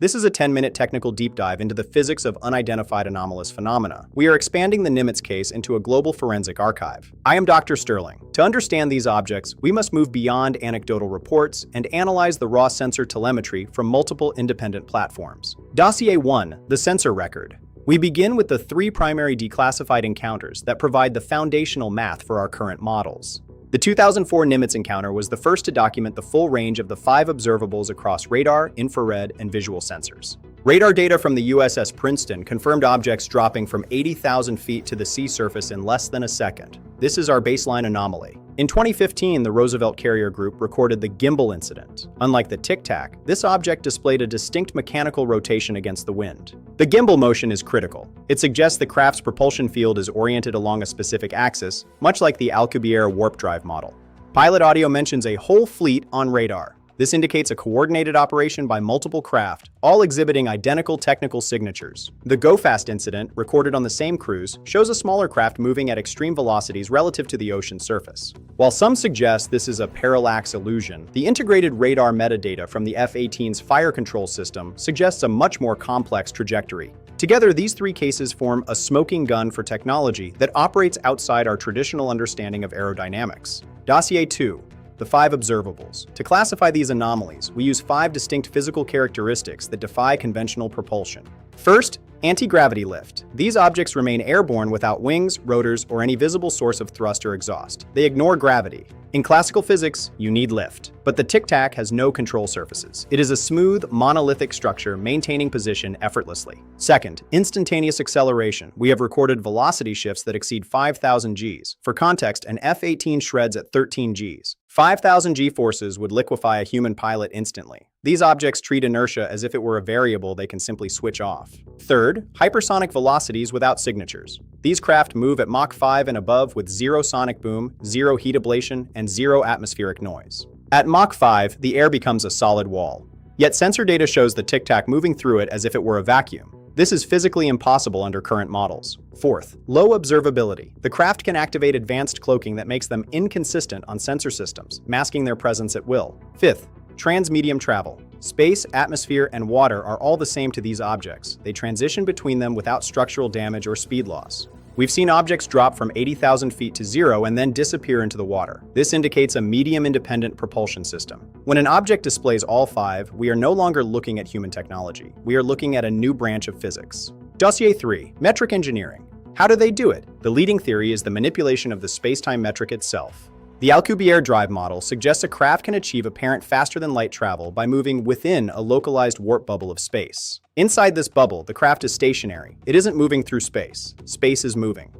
This is a 10-minute technical deep dive into the physics of unidentified anomalous phenomena. We are expanding the Nimitz case into a global forensic archive. I am Dr. Sterling. To understand these objects, we must move beyond anecdotal reports and analyze the raw sensor telemetry from multiple independent platforms. Dossier 1, the sensor record. We begin with the 3 primary declassified encounters that provide the foundational math for our current models. The 2004 Nimitz encounter was the first to document the full range of the 5 observables across radar, infrared, and visual sensors. Radar data from the USS Princeton confirmed objects dropping from 80,000 feet to the sea surface in less than a second. This is our baseline anomaly. In 2015, the Roosevelt Carrier Group recorded the gimbal incident. Unlike the Tic Tac, this object displayed a distinct mechanical rotation against the wind. The gimbal motion is critical. It suggests the craft's propulsion field is oriented along a specific axis, much like the Alcubierre warp drive model. Pilot audio mentions a whole fleet on radar. This indicates a coordinated operation by multiple craft, all exhibiting identical technical signatures. The Go Fast incident, recorded on the same cruise, shows a smaller craft moving at extreme velocities relative to the ocean surface. While some suggest this is a parallax illusion, the integrated radar metadata from the F-18's fire control system suggests a much more complex trajectory. Together, these 3 cases form a smoking gun for technology that operates outside our traditional understanding of aerodynamics. Dossier 2. The 5 observables. To classify these anomalies, we use 5 distinct physical characteristics that defy conventional propulsion. First, anti-gravity lift. These objects remain airborne without wings, rotors, or any visible source of thrust or exhaust. They ignore gravity. In classical physics, you need lift. But the Tic Tac has no control surfaces. It is a smooth, monolithic structure maintaining position effortlessly. Second, instantaneous acceleration. We have recorded velocity shifts that exceed 5,000 Gs. For context, an F-18 shreds at 13 Gs. 5,000 G-forces would liquefy a human pilot instantly. These objects treat inertia as if it were a variable they can simply switch off. Third, hypersonic velocities without signatures. These craft move at Mach 5 and above with 0 sonic boom, 0 heat ablation, and 0 atmospheric noise. At Mach 5, the air becomes a solid wall. Yet sensor data shows the Tic Tac moving through it as if it were a vacuum. This is physically impossible under current models. Fourth, low observability. The craft can activate advanced cloaking that makes them inconsistent on sensor systems, masking their presence at will. Fifth, transmedium travel. Space, atmosphere, and water are all the same to these objects. They transition between them without structural damage or speed loss. We've seen objects drop from 80,000 feet to 0 and then disappear into the water. This indicates a medium-independent propulsion system. When an object displays all 5, we are no longer looking at human technology. We are looking at a new branch of physics. Dossier 3. Metric engineering. How do they do it? The leading theory is the manipulation of the space-time metric itself. The Alcubierre drive model suggests a craft can achieve apparent faster-than-light travel by moving within a localized warp bubble of space. Inside this bubble, the craft is stationary. It isn't moving through space. Space is moving.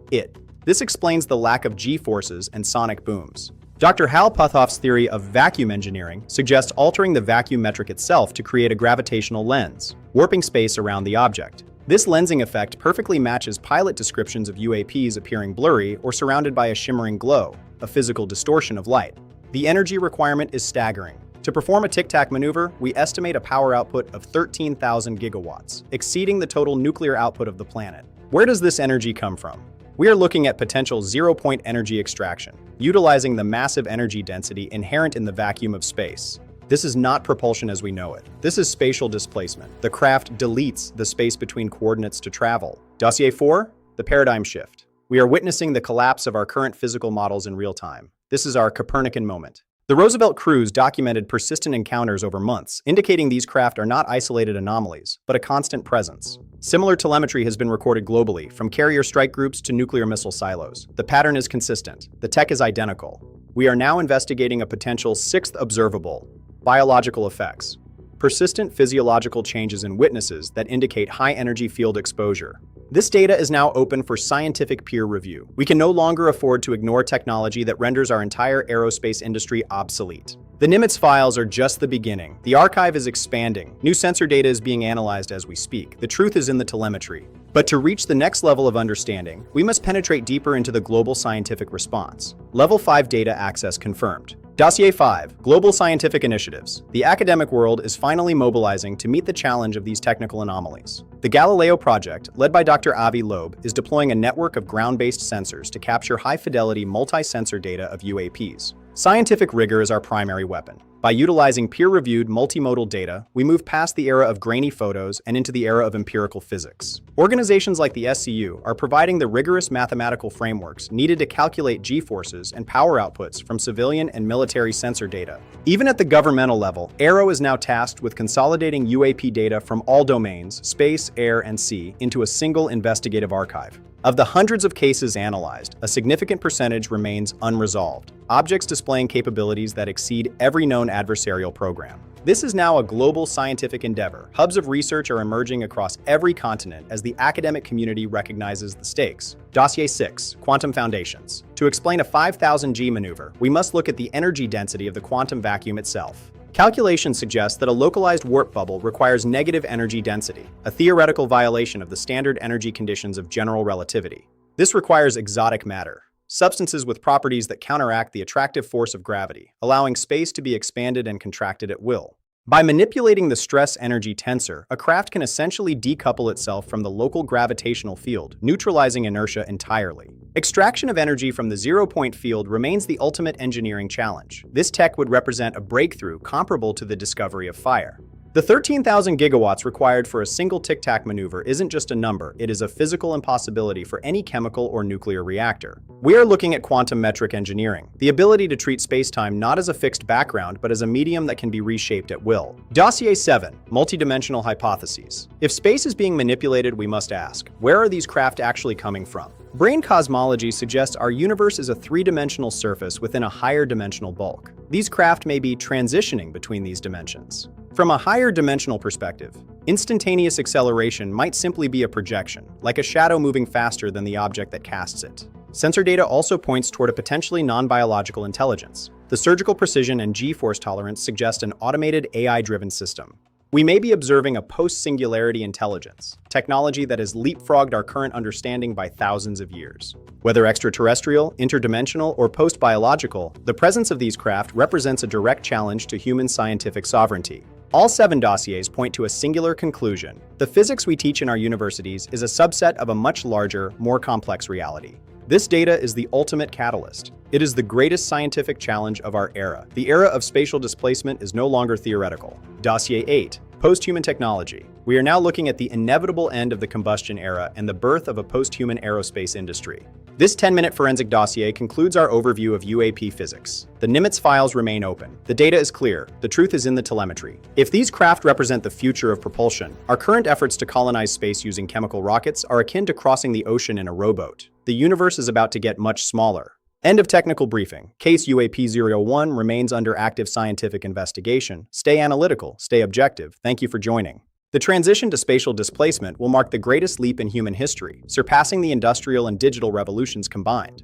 This explains the lack of G-forces and sonic booms. Dr. Hal Puthoff's theory of vacuum engineering suggests altering the vacuum metric itself to create a gravitational lens, warping space around the object. This lensing effect perfectly matches pilot descriptions of UAPs appearing blurry or surrounded by a shimmering glow, a physical distortion of light. The energy requirement is staggering. To perform a Tic Tac maneuver, we estimate a power output of 13,000 gigawatts, exceeding the total nuclear output of the planet. Where does this energy come from? We are looking at potential zero-point energy extraction, utilizing the massive energy density inherent in the vacuum of space. This is not propulsion as we know it. This is spatial displacement. The craft deletes the space between coordinates to travel. Dossier 4, the paradigm shift. We are witnessing the collapse of our current physical models in real time. This is our Copernican moment. The Roosevelt cruise documented persistent encounters over months, indicating these craft are not isolated anomalies, but a constant presence. Similar telemetry has been recorded globally, from carrier strike groups to nuclear missile silos. The pattern is consistent. The tech is identical. We are now investigating a potential 6th observable: biological effects. Persistent physiological changes in witnesses that indicate high energy field exposure. This data is now open for scientific peer review. We can no longer afford to ignore technology that renders our entire aerospace industry obsolete. The Nimitz files are just the beginning. The archive is expanding. New sensor data is being analyzed as we speak. The truth is in the telemetry. But to reach the next level of understanding, we must penetrate deeper into the global scientific response. Level 5 data access confirmed. Dossier 5, Global Scientific Initiatives. The academic world is finally mobilizing to meet the challenge of these technical anomalies. The Galileo project, led by Dr. Avi Loeb, is deploying a network of ground-based sensors to capture high-fidelity multi-sensor data of UAPs. Scientific rigor is our primary weapon. By utilizing peer-reviewed multimodal data, we move past the era of grainy photos and into the era of empirical physics. Organizations like the SCU are providing the rigorous mathematical frameworks needed to calculate G-forces and power outputs from civilian and military sensor data. Even at the governmental level, AARO is now tasked with consolidating UAP data from all domains, space, air, and sea, into a single investigative archive. Of the hundreds of cases analyzed, a significant percentage remains unresolved, objects displaying capabilities that exceed every known adversarial program. This is now a global scientific endeavor. Hubs of research are emerging across every continent as the academic community recognizes the stakes. Dossier 6, Quantum Foundations. To explain a 5,000 G maneuver, we must look at the energy density of the quantum vacuum itself. Calculations suggest that a localized warp bubble requires negative energy density, a theoretical violation of the standard energy conditions of general relativity. This requires exotic matter, substances with properties that counteract the attractive force of gravity, allowing space to be expanded and contracted at will. By manipulating the stress-energy tensor, a craft can essentially decouple itself from the local gravitational field, neutralizing inertia entirely. Extraction of energy from the zero-point field remains the ultimate engineering challenge. This tech would represent a breakthrough comparable to the discovery of fire. The 13,000 gigawatts required for a single tic-tac maneuver isn't just a number, it is a physical impossibility for any chemical or nuclear reactor. We are looking at quantum metric engineering, the ability to treat spacetime not as a fixed background but as a medium that can be reshaped at will. Dossier 7, Multidimensional Hypotheses. If space is being manipulated, we must ask, where are these craft actually coming from? Brain cosmology suggests our universe is a three-dimensional surface within a higher dimensional bulk. These craft may be transitioning between these dimensions. From a higher dimensional perspective, instantaneous acceleration might simply be a projection, like a shadow moving faster than the object that casts it. Sensor data also points toward a potentially non-biological intelligence. The surgical precision and G-force tolerance suggest an automated AI-driven system. We may be observing a post-singularity intelligence, technology that has leapfrogged our current understanding by thousands of years. Whether extraterrestrial, interdimensional, or post-biological, the presence of these craft represents a direct challenge to human scientific sovereignty. All 7 dossiers point to a singular conclusion. The physics we teach in our universities is a subset of a much larger, more complex reality. This data is the ultimate catalyst. It is the greatest scientific challenge of our era. The era of spatial displacement is no longer theoretical. Dossier 8, Post-human technology. We are now looking at the inevitable end of the combustion era and the birth of a post-human aerospace industry. This 10-minute forensic dossier concludes our overview of UAP physics. The Nimitz files remain open. The data is clear. The truth is in the telemetry. If these craft represent the future of propulsion, our current efforts to colonize space using chemical rockets are akin to crossing the ocean in a rowboat. The universe is about to get much smaller. End of technical briefing. Case UAP-001 remains under active scientific investigation. Stay analytical, stay objective. Thank you for joining. The transition to spatial displacement will mark the greatest leap in human history, surpassing the industrial and digital revolutions combined.